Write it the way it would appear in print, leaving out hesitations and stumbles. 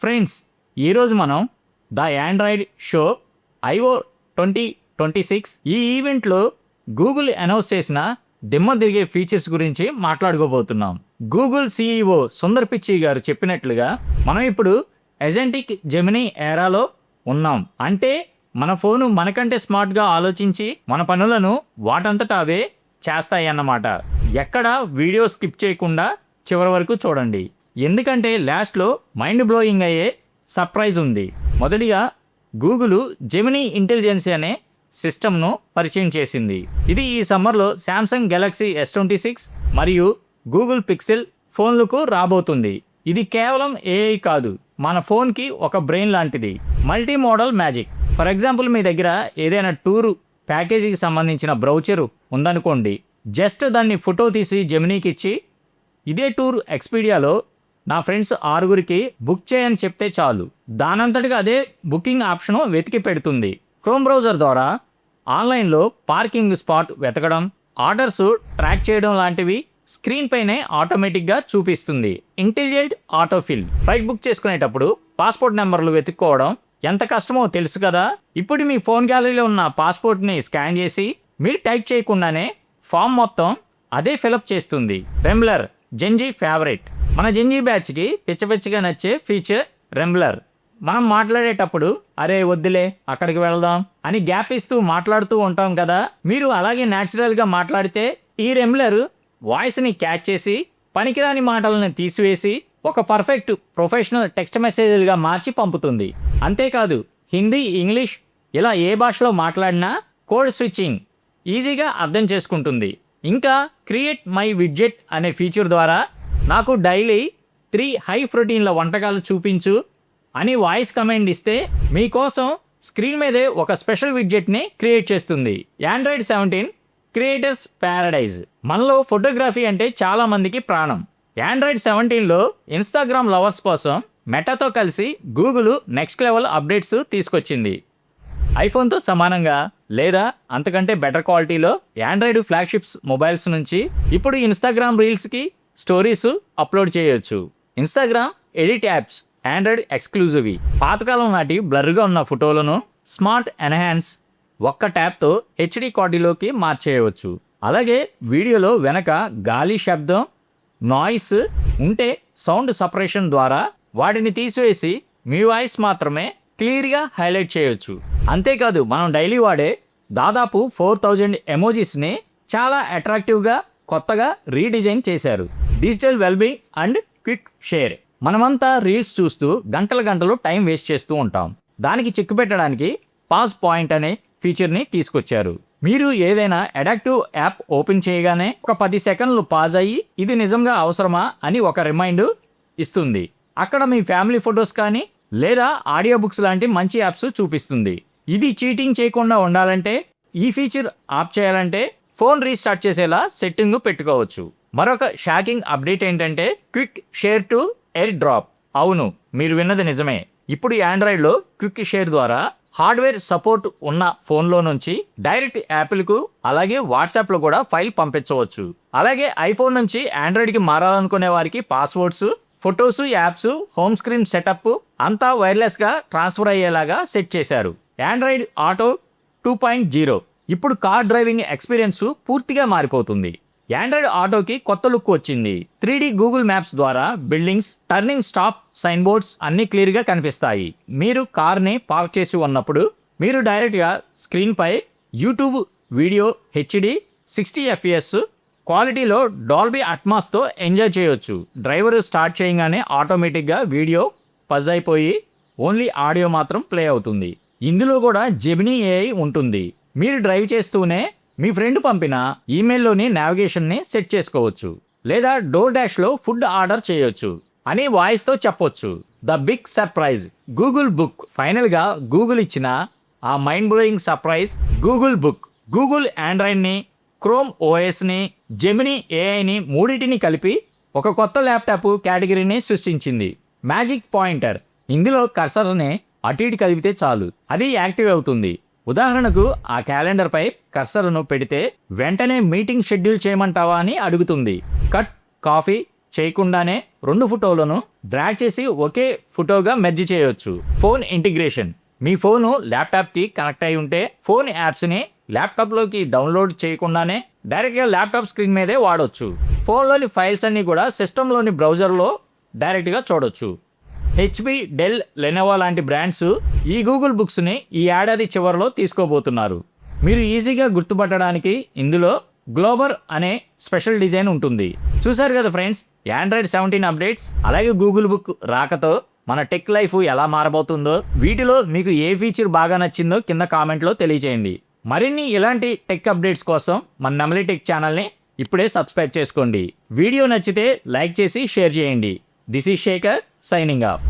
Friends, ఈరోజు మనం the Android show IO 2026 ఈ ఈవెంట్లో గూగుల్ అనౌన్స్ చేసిన దిమ్మ తిరిగే ఫీచర్స్ గురించి మాట్లాడుకోబోతున్నాం. గూగుల్ CEO సుందర్ పిచ్చై గారు చెప్పినట్లుగా మనం ఇప్పుడు ఎజెంటిక్ జెమినీ ఏరాలో ఉన్నాం. అంటే మన ఫోను మనకంటే స్మార్ట్గా ఆలోచించి మన పనులను వాటంతట అవే చేస్తాయి అన్నమాట. ఎక్కడ వీడియో స్కిప్ చేయకుండా చివరి వరకు చూడండి, ఎందుకంటే లాస్ట్లో మైండ్ బ్లోయింగ్ అయ్యే సర్ప్రైజ్ ఉంది. మొదటిగా గూగుల్ జెమినీ ఇంటెలిజెన్స్ అనే సిస్టమ్ను పరిచయం చేసింది. ఇది ఈ సమ్మర్లో శాంసంగ్ గెలాక్సీ S26 మరియు గూగుల్ పిక్సెల్ ఫోన్లకు రాబోతుంది. ఇది కేవలం AI కాదు, మన ఫోన్కి ఒక బ్రెయిన్ లాంటిది. Multi modal magic. For example, మీ దగ్గర ఏదైనా టూరు ప్యాకేజీకి సంబంధించిన బ్రౌచరు ఉందనుకోండి. జస్ట్ దాన్ని ఫోటో తీసి జెమినీకి ఇచ్చి, ఇదే టూర్ ఎక్స్పీడియాలో నా ఫ్రెండ్స్ 6గురికి బుక్ చేయని చెప్తే చాలు, దానంతటిగా అదే బుకింగ్ ఆప్షను వెతికి పెడుతుంది. క్రోమ్ బ్రౌజర్ ద్వారా ఆన్లైన్లో పార్కింగ్ స్పాట్ వెతకడం, ఆర్డర్స్ ట్రాక్ చేయడం లాంటివి స్క్రీన్ పైనే ఆటోమేటిక్గా చూపిస్తుంది. Intelligent autofill. ఫ్లైట్ బుక్ చేసుకునేటప్పుడు పాస్పోర్ట్ నెంబర్లు వెతుక్కోవడం ఎంత కష్టమో తెలుసు కదా. ఇప్పుడు మీ ఫోన్ గ్యాలరీలో ఉన్న పాస్పోర్ట్ని స్కాన్ చేసి మీరు టైప్ చేయకుండానే ఫామ్ మొత్తం అదే ఫిలప్ చేస్తుంది. రెంబ్లర్, జెన్జీ ఫేవరెట్. మన జెన్జీ బ్యాచ్కి పిచ్చపిచ్చగా నచ్చే ఫీచర్ రెంబ్లర్. మనం మాట్లాడేటప్పుడు అరే వద్దులే అక్కడికి వెళ్దాం అని గ్యాప్ ఇస్తూ మాట్లాడుతూ ఉంటాం కదా. మీరు అలాగే న్యాచురల్గా మాట్లాడితే ఈ రెంబ్లర్ వాయిస్ని క్యాచ్ చేసి పనికిరాని మాటలను తీసివేసి ఒక పర్ఫెక్ట్ ప్రొఫెషనల్ టెక్స్ట్ మెసేజ్లుగా మార్చి పంపుతుంది. అంతేకాదు, హిందీ, ఇంగ్లీష్ ఇలా ఏ భాషలో మాట్లాడినా కోడ్ స్విచ్చింగ్ ఈజీగా అర్థం చేసుకుంటుంది. ఇంకా క్రియేట్ మై విడ్జెట్ అనే ఫీచర్ ద్వారా నాకు డైలీ 3 హై ప్రోటీన్ల వంటకాలు చూపించు అని వాయిస్ కమాండ్ ఇస్తే మీకోసం స్క్రీన్ మీదే ఒక స్పెషల్ విడ్జెట్ని క్రియేట్ చేస్తుంది. Android 17 creators Paradise. మనలో ఫోటోగ్రఫీ అంటే చాలా మందికి ప్రాణం. ఆండ్రాయిడ్ 17లో ఇన్స్టాగ్రామ్ లవర్స్ కోసం మెటాతో కలిసి గూగుల్ నెక్స్ట్ లెవెల్ అప్డేట్స్ తీసుకొచ్చింది. ఐఫోన్తో సమానంగా లేదా అంతకంటే బెటర్ క్వాలిటీలో ఆండ్రాయిడ్ ఫ్లాగ్షిప్స్ మొబైల్స్ నుంచి ఇప్పుడు ఇన్స్టాగ్రామ్ రీల్స్కి స్టోరీస్ అప్లోడ్ చేయొచ్చు. Instagram edit apps Android exclusive. పాతకాలం నాటి బ్లర్గా ఉన్న ఫోటోలను స్మార్ట్ ఎన్హాన్స్ ఒక్క ట్యాప్తో HD క్వాలిటీలోకి మార్చేయవచ్చు. అలాగే వీడియోలో వెనక గాలి, శబ్దం, నాయిస్ ఉంటే సౌండ్ సపరేషన్ ద్వారా వాటిని తీసివేసి మీ వాయిస్ మాత్రమే క్లియర్గా హైలైట్ చేయొచ్చు. అంతేకాదు, మనం డైలీ వాడే దాదాపు 4000 ఎమోజీస్ని చాలా అట్రాక్టివ్గా కొత్తగా రీడిజైన్ చేశారు. Digital wellbeing and quick share. మనమంతా రీల్స్ చూస్తూ గంటలు టైం వేస్ట్ చేస్తూ ఉంటాం. దానికి చెక్ పెట్టడానికి పాజ్ పాయింట్ అనే ఫీచర్ని తీసుకొచ్చారు. మీరు ఏదైనా అడాక్టివ్ యాప్ ఓపెన్ చేయగానే ఒక 10 సెకండ్లు పాజ్ అయ్యి ఇది నిజంగా అవసరమా అని ఒక రిమైండర్ ఇస్తుంది. అక్కడ మీ ఫ్యామిలీ ఫొటోస్ కానీ లేదా ఆడియో బుక్స్ లాంటి మంచి యాప్స్ చూపిస్తుంది. ఇది చీటింగ్ చేయకుండా ఉండాలంటే, ఈ ఫీచర్ ఆఫ్ చేయాలంటే ఫోన్ రీస్టార్ట్ చేసేలా సెట్టింగ్ పెట్టుకోవచ్చు. మరొక షాకింగ్ అప్డేట్ ఏంటంటే quick share to air drop. అవును, మీరు విన్నది నిజమే. ఇప్పుడు ఆండ్రాయిడ్లో క్విక్ షేర్ ద్వారా హార్డ్వేర్ సపోర్ట్ ఉన్న ఫోన్లో నుంచి డైరెక్ట్ యాపిల్కు అలాగే వాట్సాప్లో కూడా ఫైల్ పంపించవచ్చు. అలాగే ఐఫోన్ నుంచి ఆండ్రాయిడ్కి మారాలనుకునే వారికి passwords, photos, apps, home screen setup అంతా వైర్లెస్గా ట్రాన్స్ఫర్ అయ్యేలాగా సెట్ చేశారు. Android auto 2.0. ఇప్పుడు కార్ డ్రైవింగ్ ఎక్స్పీరియన్స్ పూర్తిగా మారిపోతుంది. ఆండ్రాయిడ్ ఆటోకి కొత్త లుక్ వచ్చింది. 3D గూగుల్ మ్యాప్స్ ద్వారా buildings, turning, stop sign boards అన్నీ క్లియర్గా కనిపిస్తాయి. మీరు కార్ని పార్క్ చేసి ఉన్నప్పుడు మీరు డైరెక్ట్గా స్క్రీన్పై యూట్యూబ్ వీడియో HD 60 FPS క్వాలిటీలో డాల్బీ అట్మాస్తో ఎంజాయ్ చేయొచ్చు. డ్రైవర్ స్టార్ట్ చేయగానే ఆటోమేటిక్గా వీడియో పజ్ అయిపోయి ఓన్లీ ఆడియో మాత్రం ప్లే అవుతుంది. ఇందులో కూడా జెమినీ AI ఉంటుంది. మీరు డ్రైవ్ చేస్తూనే మీ ఫ్రెండ్ పంపిన ఈమెయిల్లోని నావిగేషన్ని సెట్ చేసుకోవచ్చు, లేదా డోర్ డాష్లో ఫుడ్ ఆర్డర్ చేయొచ్చు అని వాయిస్తో చెప్పొచ్చు. The big surprise, Google Book. ఫైనల్గా గూగుల్ ఇచ్చిన ఆ mind blowing surprise Google Book. Google ఆండ్రాయిడ్ని, క్రోమ్ OSని, జెమినీ AIని మూడింటిని కలిపి ఒక కొత్త ల్యాప్టాప్ కేటగిరీని సృష్టించింది. Magic pointer. ఇందులో కర్సర్ని అటు ఇటు కదిపితే చాలు, అది యాక్టివ్ అవుతుంది. ఉదాహరణకు ఆ క్యాలెండర్పై కర్సర్ను పెడితే వెంటనే మీటింగ్ షెడ్యూల్ చేయమంటావా అని అడుగుతుంది. కట్, కాఫీ, చేయకుండానే 2 ఫోటోలను డ్రాగ్ చేసి ఒకే ఫోటోగా మెర్జ్ చేయొచ్చు. Phone integration. మీ ఫోను ల్యాప్టాప్కి కనెక్ట్ అయి ఉంటే ఫోన్ యాప్స్ని ల్యాప్టాప్లోకి డౌన్లోడ్ చేయకుండానే డైరెక్ట్గా ల్యాప్టాప్ స్క్రీన్ మీదే వాడొచ్చు. ఫోన్లోని ఫైల్స్ అన్నీ కూడా సిస్టంలోని బ్రౌజర్లో డైరెక్ట్గా చూడొచ్చు. హెచ్పి, డెల్, లెనోవో లాంటి బ్రాండ్స్ ఈ గూగుల్ బుక్స్ని ఈ ఏడాది చివరిలో తీసుకోబోతున్నారు. మీరు ఈజీగా గుర్తుపట్టడానికి ఇందులో గ్లోబర్ అనే స్పెషల్ డిజైన్ ఉంటుంది. చూసారు కదా ఫ్రెండ్స్, ఆండ్రాయిడ్ 17 అప్డేట్స్ అలాగే గూగుల్ బుక్ రాకతో మన టెక్ లైఫ్ ఎలా మారబోతుందో, వీటిలో మీకు ఏ ఫీచర్ బాగా నచ్చిందో కింద కామెంట్లో తెలియజేయండి. మరిన్ని ఇలాంటి టెక్ అప్డేట్స్ కోసం మన నెమలి టెక్ ఛానల్ని ఇప్పుడే సబ్స్క్రైబ్ చేసుకోండి. వీడియో నచ్చితే లైక్ చేసి షేర్ చేయండి. This is Shekhar signing of.